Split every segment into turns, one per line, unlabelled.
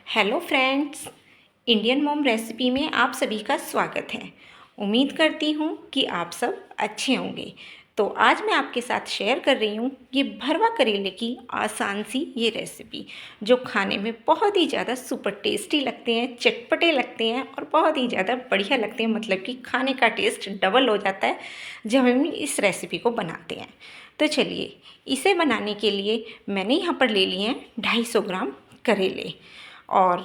Hello friends, Indian mom recipe में आप सभी का स्वागत है। उम्मीद करती हूँ कि आप सब अच्छे होंगे। तो आज मैं आपके साथ शेयर कर रही हूँ ये भरवा करेले की आसान सी ये रेसिपी, जो खाने में बहुत ही ज़्यादा सुपर टेस्टी लगते हैं, चटपटे लगते हैं और बहुत ही ज़्यादा बढ़िया लगते हैं। मतलब कि खाने का टेस्ट डबल हो जाता है जब हम इस रेसिपी को बनाते हैं। तो चलिए, इसे बनाने के लिए मैंने यहाँ पर ले लिए हैं 250 ग्राम करेले। और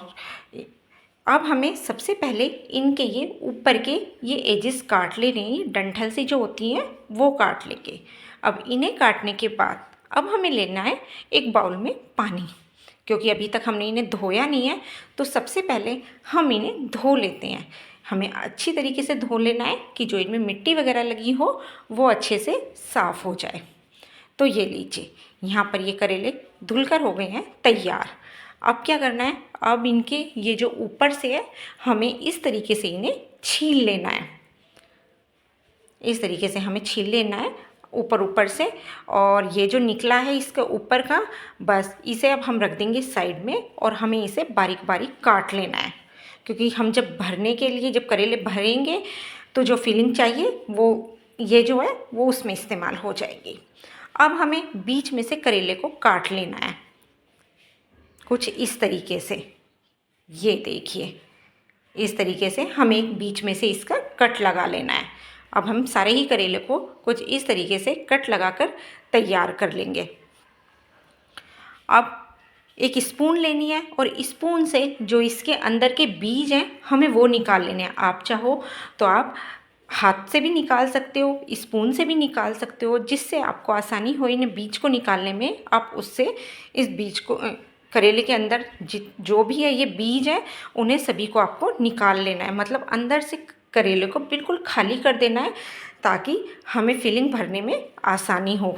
अब हमें सबसे पहले इनके ये ऊपर के ये एजेस काट लेने हैं, डंठल से जो होती हैं वो काट लेंगे। अब इन्हें काटने के बाद अब हमें लेना है एक बाउल में पानी, क्योंकि अभी तक हमने इन्हें धोया नहीं है। तो सबसे पहले हम इन्हें धो लेते हैं। हमें अच्छी तरीके से धो लेना है कि जो इनमें मिट्टी वगैरह लगी हो वो अच्छे से साफ़ हो जाए। तो ये लीजिए, यहाँ पर ये करेले धुलकर हो गए हैं तैयार। अब क्या करना है, अब इनके ये जो ऊपर से है हमें इस तरीके से इन्हें छील लेना है। इस तरीके से हमें छील लेना है ऊपर ऊपर से। और ये जो निकला है इसका ऊपर का, बस इसे अब हम रख देंगे साइड में और हमें इसे बारीक बारीक काट लेना है। क्योंकि हम जब भरने के लिए जब करेले भरेंगे तो जो फिलिंग चाहिए वो ये जो है वो उसमें इस्तेमाल हो जाएगी। अब हमें बीच में से करेले को काट लेना है कुछ इस तरीके से। ये देखिए, इस तरीके से हमें एक बीच में से इसका कट लगा लेना है। अब हम सारे ही करेले को कुछ इस तरीके से कट लगाकर तैयार कर लेंगे। अब एक स्पून लेनी है और स्पून से जो इसके अंदर के बीज हैं हमें वो निकाल लेने हैं। आप चाहो तो आप हाथ से भी निकाल सकते हो, स्पून से भी निकाल सकते हो, जिससे आपको आसानी हो इन्हें बीज को निकालने में। आप उससे इस बीज को करेले के अंदर जो भी है ये बीज है उन्हें सभी को आपको निकाल लेना है। मतलब अंदर से करेले को बिल्कुल खाली कर देना है ताकि हमें फिलिंग भरने में आसानी हो।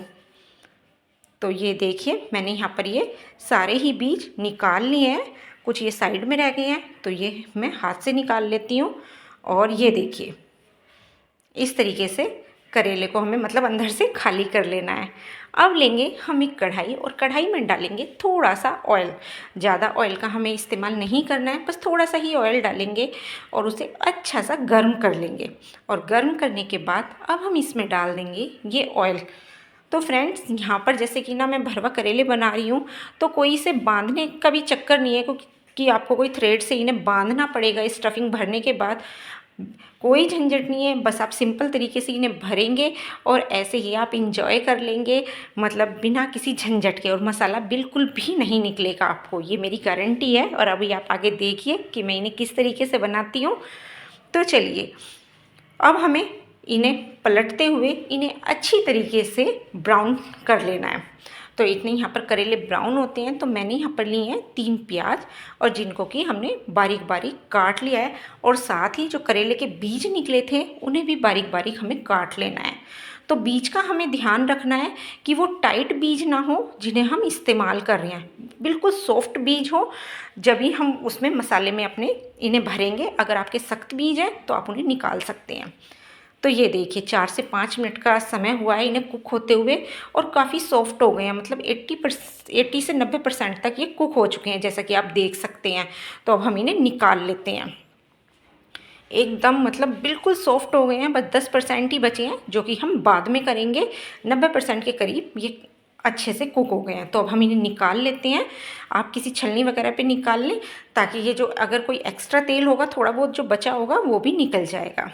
तो ये देखिए, मैंने यहाँ पर ये सारे ही बीज निकाल लिए हैं। कुछ ये साइड में रह गए हैं तो ये मैं हाथ से निकाल लेती हूँ। और ये देखिए, इस तरीके से करेले को हमें मतलब अंदर से खाली कर लेना है। अब लेंगे हम एक कढ़ाई और कढ़ाई में डालेंगे थोड़ा सा ऑयल। ज़्यादा ऑयल का हमें इस्तेमाल नहीं करना है, बस थोड़ा सा ही ऑयल डालेंगे और उसे अच्छा सा गर्म कर लेंगे। और गर्म करने के बाद अब हम इसमें डाल देंगे ये ऑयल। तो फ्रेंड्स, यहाँ पर जैसे कि ना मैं भरवा करेले बना रही हूँ तो कोई इसे बांधने का भी चक्कर नहीं है कि आपको कोई थ्रेड से इन्हें बांधना पड़ेगा। स्टफिंग भरने के बाद कोई झंझट नहीं है, बस आप सिंपल तरीके से इन्हें भरेंगे और ऐसे ही आप इंजॉय कर लेंगे, मतलब बिना किसी झंझट के। और मसाला बिल्कुल भी नहीं निकलेगा आपको, ये मेरी गारंटी है। और अभी आप आगे देखिए कि मैं इन्हें किस तरीके से बनाती हूँ। तो चलिए, अब हमें इन्हें पलटते हुए इन्हें अच्छी तरीके से ब्राउन कर लेना है। तो इतने यहाँ पर करेले ब्राउन होते हैं। तो मैंने यहाँ पर लिए हैं 3 प्याज और जिनको कि हमने बारीक बारीक काट लिया है। और साथ ही जो करेले के बीज निकले थे उन्हें भी बारीक बारीक हमें काट लेना है। तो बीज का हमें ध्यान रखना है कि वो टाइट बीज ना हो जिन्हें हम इस्तेमाल कर रहे हैं, बिल्कुल सॉफ्ट बीज हो, जब भी हम उसमें मसाले में अपने इन्हें भरेंगे। अगर आपके सख्त बीज हैं तो आप उन्हें निकाल सकते हैं। तो ये देखिए, 4 से 5 मिनट का समय हुआ है इन्हें कुक होते हुए और काफ़ी सॉफ्ट हो गए हैं। मतलब 80 से 90% तक ये कुक हो चुके हैं, जैसा कि आप देख सकते हैं। तो अब हम इन्हें निकाल लेते हैं। एकदम मतलब बिल्कुल सॉफ्ट हो गए हैं, बस 10% ही बचे हैं जो कि हम बाद में करेंगे। 90% के करीब ये अच्छे से कुक हो गए हैं। तो अब हम इन्हें निकाल लेते हैं। आप किसी छलनी वगैरह पे निकाल लें ताकि ये जो अगर कोई एक्स्ट्रा तेल होगा थोड़ा बहुत जो बचा होगा वो भी निकल जाएगा।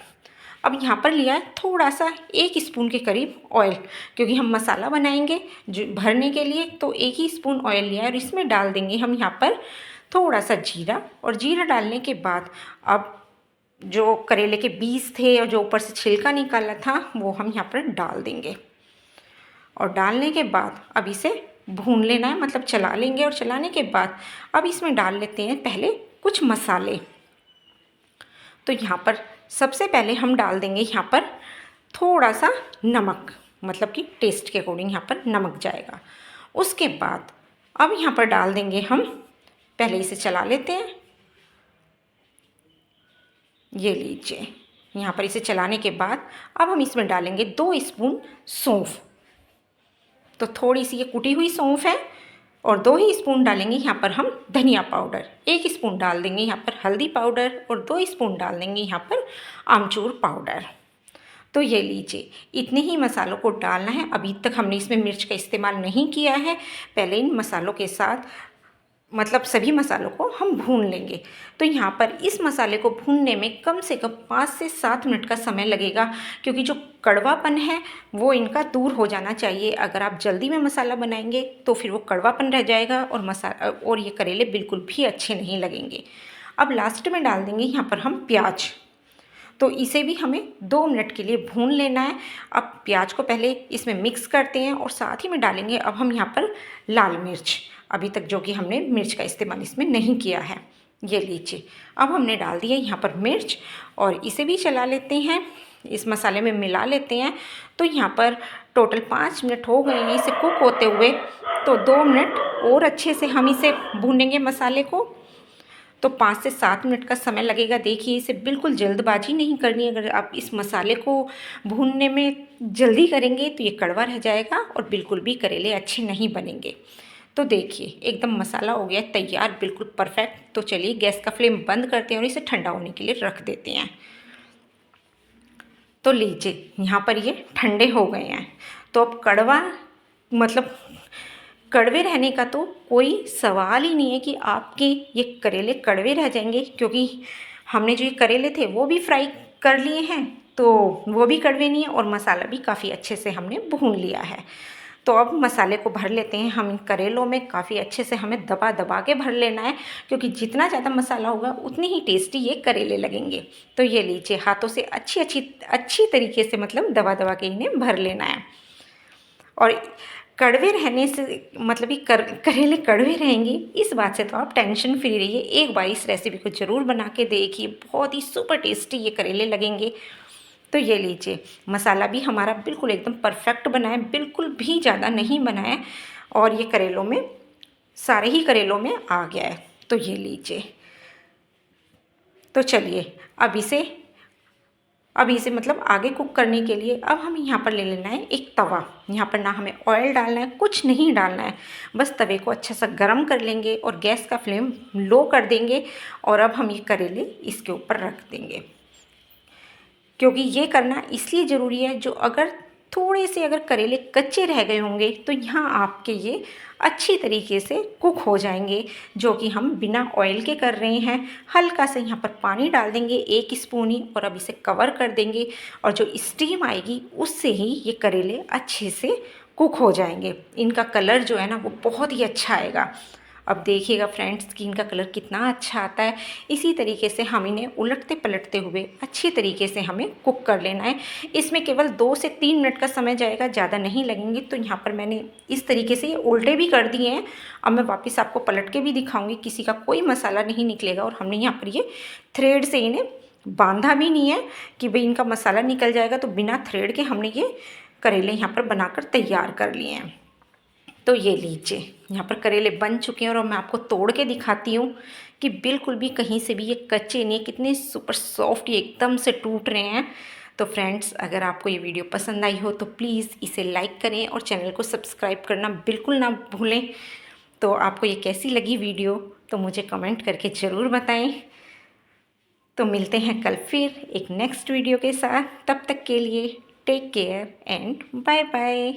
अब यहाँ पर लिया है थोड़ा सा 1 स्पून के करीब ऑयल, क्योंकि हम मसाला बनाएंगे जो भरने के लिए। तो 1 ही स्पून ऑयल लिया है और इसमें डाल देंगे हम यहाँ पर थोड़ा सा जीरा। और जीरा डालने के बाद अब जो करेले के बीज थे और जो ऊपर से छिलका निकाला था वो हम यहाँ पर डाल देंगे। और डालने के बाद अब इसे भून लेना है, मतलब चला लेंगे। और चलाने के बाद अब इसमें डाल लेते हैं पहले कुछ मसाले। तो यहाँ पर सबसे पहले हम डाल देंगे यहाँ पर थोड़ा सा नमक, मतलब कि टेस्ट के अकॉर्डिंग यहाँ पर नमक जाएगा। उसके बाद अब यहाँ पर डाल देंगे हम, पहले इसे चला लेते हैं। ये लीजिए, यहाँ पर इसे चलाने के बाद अब हम इसमें डालेंगे 2 स्पून सौंफ। तो थोड़ी सी ये कुटी हुई सौंफ है, और 2 ही स्पून डालेंगे यहाँ पर हम धनिया पाउडर, 1 स्पून डाल देंगे यहाँ पर हल्दी पाउडर और 2 स्पून डाल देंगे यहाँ पर आमचूर पाउडर। तो ये लीजिए, इतने ही मसालों को डालना है। अभी तक हमने इसमें मिर्च का इस्तेमाल नहीं किया है। पहले इन मसालों के साथ मतलब सभी मसालों को हम भून लेंगे। तो यहाँ पर इस मसाले को भूनने में कम से कम 5 से 7 मिनट का समय लगेगा, क्योंकि जो कड़वापन है वो इनका दूर हो जाना चाहिए। अगर आप जल्दी में मसाला बनाएंगे तो फिर वो कड़वापन रह जाएगा और ये करेले बिल्कुल भी अच्छे नहीं लगेंगे। अब लास्ट में डाल देंगे यहाँ पर हम प्याज। तो इसे भी हमें 2 मिनट के लिए भून लेना है। अब प्याज को पहले इसमें मिक्स करते हैं और साथ ही में डालेंगे अब हम यहाँ पर लाल मिर्च, अभी तक जो कि हमने मिर्च का इस्तेमाल इसमें नहीं किया है। ये लीजिए, अब हमने डाल दिया यहाँ पर मिर्च और इसे भी चला लेते हैं, इस मसाले में मिला लेते हैं। तो यहाँ पर टोटल 5 मिनट हो गए हैं इसे कुक होते हुए। तो 2 मिनट और अच्छे से हम इसे भूनेंगे मसाले को। तो 5 से 7 मिनट का समय लगेगा। देखिए, इसे बिल्कुल जल्दबाजी नहीं करनी। अगर आप इस मसाले को भूनने में जल्दी करेंगे तो ये कड़वा रह जाएगा और बिल्कुल भी करेले अच्छे नहीं बनेंगे। तो देखिए, एकदम मसाला हो गया तैयार, बिल्कुल परफेक्ट। तो चलिए गैस का फ्लेम बंद करते हैं और इसे ठंडा होने के लिए रख देते हैं। तो लीजिए, यहाँ पर ये ठंडे हो गए हैं। तो अब मतलब कड़वे रहने का तो कोई सवाल ही नहीं है कि आपके ये करेले कड़वे रह जाएंगे, क्योंकि हमने जो ये करेले थे वो भी फ्राई कर लिए हैं, तो वो भी कड़वे नहीं है और मसाला भी काफ़ी अच्छे से हमने भून लिया है। तो अब मसाले को भर लेते हैं हम इन करेलों में। काफ़ी अच्छे से हमें दबा दबा के भर लेना है, क्योंकि जितना ज़्यादा मसाला होगा उतनी ही टेस्टी ये करेले लगेंगे। तो ये लीजिए, हाथों से अच्छी तरीके से मतलब दबा दबा के इन्हें भर लेना है। और कड़वे रहने से मतलब ये करेले कड़वे रहेंगे इस बात से तो आप टेंशन फ्री रहिए। एक बार इस रेसिपी को ज़रूर बना के देखिए, बहुत ही सुपर टेस्टी ये करेले लगेंगे। तो ये लीजिए, मसाला भी हमारा बिल्कुल एकदम परफेक्ट बना है, बिल्कुल भी ज़्यादा नहीं बना है और ये करेलों में सारे ही करेलों में आ गया है। तो ये लीजिए, तो चलिए अब इसे मतलब आगे कुक करने के लिए अब हमें यहाँ पर ले लेना है एक तवा। यहाँ पर ना हमें ऑयल डालना है, कुछ नहीं डालना है, बस तवे को अच्छा सा गर्म कर लेंगे और गैस का फ्लेम लो कर देंगे। और अब हम ये करेले इसके ऊपर रख देंगे, क्योंकि ये करना इसलिए ज़रूरी है, जो अगर थोड़े से अगर करेले कच्चे रह गए होंगे तो यहाँ आपके ये अच्छी तरीके से कुक हो जाएंगे, जो कि हम बिना ऑयल के कर रहे हैं। हल्का सा यहाँ पर पानी डाल देंगे, 1 स्पून ही, और अब इसे कवर कर देंगे और जो स्टीम आएगी उससे ही ये करेले अच्छे से कुक हो जाएंगे। इनका कलर जो है ना वो बहुत ही अच्छा आएगा। अब देखिएगा फ्रेंड्स कि इनका कलर कितना अच्छा आता है। इसी तरीके से हम इन्हें उलटते पलटते हुए अच्छी तरीके से हमें कुक कर लेना है। इसमें केवल 2 से 3 मिनट का समय जाएगा, ज़्यादा नहीं लगेंगे। तो यहाँ पर मैंने इस तरीके से ये उल्टे भी कर दिए हैं। अब मैं वापस आपको पलट के भी दिखाऊंगी, किसी का कोई मसाला नहीं निकलेगा। और हमने यहाँ पर ये थ्रेड से इन्हें बांधा भी नहीं है कि भाई इनका मसाला निकल जाएगा। तो बिना थ्रेड के हमने ये करेले यहाँ पर बनाकर तैयार कर लिए हैं। तो ये लीजिए, यहाँ पर करेले बन चुके हैं और मैं आपको तोड़ के दिखाती हूँ कि बिल्कुल भी कहीं से भी ये कच्चे नहीं, कितने सुपर सॉफ्ट ये एकदम से टूट रहे हैं। तो फ्रेंड्स, अगर आपको ये वीडियो पसंद आई हो तो प्लीज़ इसे लाइक करें और चैनल को सब्सक्राइब करना बिल्कुल ना भूलें। तो आपको ये कैसी लगी वीडियो तो मुझे कमेंट करके ज़रूर बताएं। तो मिलते हैं कल फिर एक नेक्स्ट वीडियो के साथ। तब तक के लिए take care and bye bye.